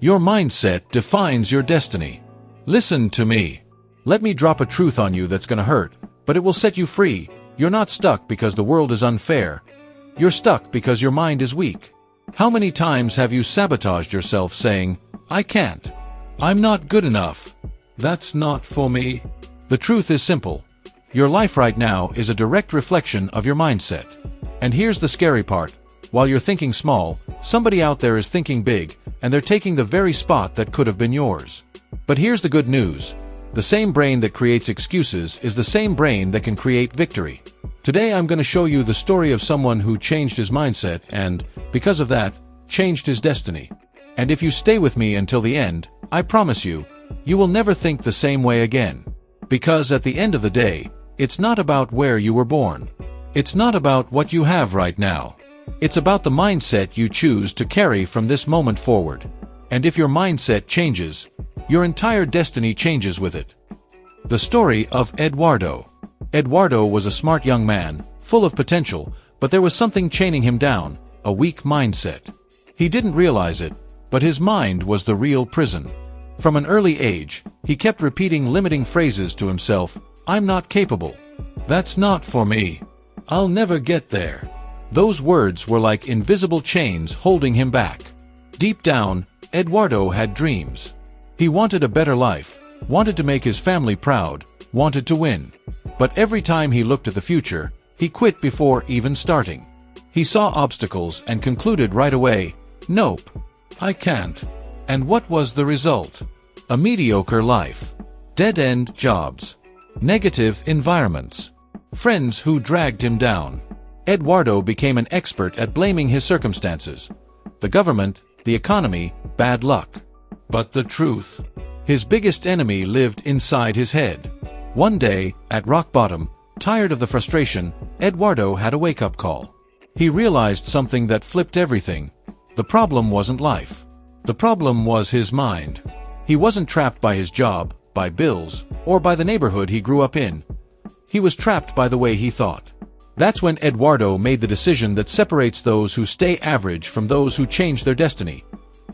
Your mindset defines your destiny. Listen to me. Let me drop a truth on you that's gonna hurt, but it will set you free. You're not stuck because the world is unfair. You're stuck because your mind is weak. How many times have you sabotaged yourself saying, "I can't. I'm not good enough. That's not for me"? The truth is simple. Your life right now is a direct reflection of your mindset. And here's the scary part. While you're thinking small, somebody out there is thinking big, and they're taking the very spot that could have been yours. But here's the good news. The same brain that creates excuses is the same brain that can create victory. Today I'm going to show you the story of someone who changed his mindset and, because of that, changed his destiny. And if you stay with me until the end, I promise you, you will never think the same way again. Because at the end of the day, it's not about where you were born. It's not about what you have right now. It's about the mindset you choose to carry from this moment forward. And if your mindset changes, your entire destiny changes with it. The story of Eduardo. Eduardo was a smart young man, full of potential, but there was something chaining him down, a weak mindset. He didn't realize it, but his mind was the real prison. From an early age, he kept repeating limiting phrases to himself. "I'm not capable. That's not for me. I'll never get there." Those words were like invisible chains holding him back. Deep down, Eduardo had dreams. He wanted a better life, wanted to make his family proud, wanted to win. But every time he looked at the future, he quit before even starting. He saw obstacles and concluded right away, "Nope, I can't." And what was the result? A mediocre life. Dead-end jobs. Negative environments. Friends who dragged him down. Eduardo became an expert at blaming his circumstances. The government, the economy, bad luck. But the truth? His biggest enemy lived inside his head. One day, at rock bottom, tired of the frustration, Eduardo had a wake-up call. He realized something that flipped everything. The problem wasn't life. The problem was his mind. He wasn't trapped by his job, by bills, or by the neighborhood he grew up in. He was trapped by the way he thought. That's when Eduardo made the decision that separates those who stay average from those who change their destiny.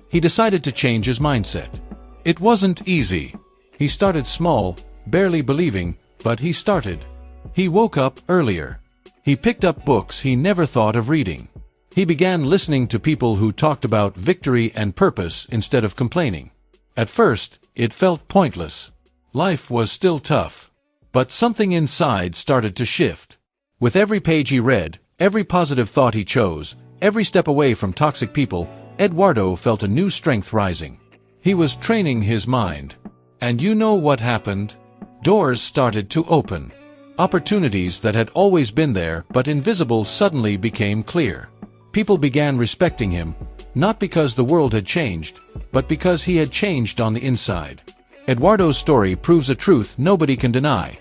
He decided to change his mindset. It wasn't easy. He started small, barely believing, but he started. He woke up earlier. He picked up books he never thought of reading. He began listening to people who talked about victory and purpose instead of complaining. At first, it felt pointless. Life was still tough. But something inside started to shift. With every page he read, every positive thought he chose, every step away from toxic people, Eduardo felt a new strength rising. He was training his mind. And you know what happened? Doors started to open. Opportunities that had always been there but invisible suddenly became clear. People began respecting him, not because the world had changed, but because he had changed on the inside. Eduardo's story proves a truth nobody can deny.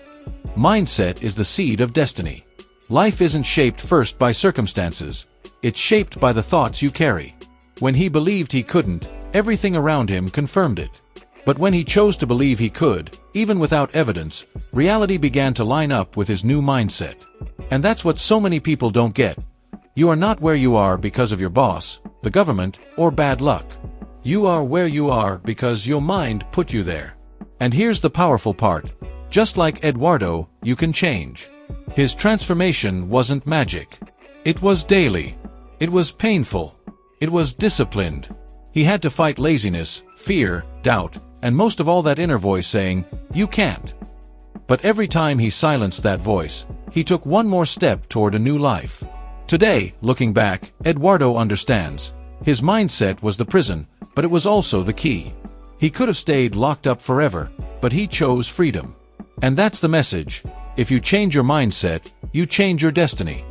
Mindset is the seed of destiny. Life isn't shaped first by circumstances. It's shaped by the thoughts you carry. When he believed he couldn't, everything around him confirmed it. But when he chose to believe he could, even without evidence, reality began to line up with his new mindset. And that's what so many people don't get. You are not where you are because of your boss, the government, or bad luck. You are where you are because your mind put you there. And here's the powerful part. Just like Eduardo, you can change. His transformation wasn't magic. It was daily. It was painful. It was disciplined. He had to fight laziness, fear, doubt, and most of all that inner voice saying, "You can't." But every time he silenced that voice, he took one more step toward a new life. Today, looking back, Eduardo understands. His mindset was the prison, but it was also the key. He could have stayed locked up forever, but he chose freedom. And that's the message. If you change your mindset, you change your destiny.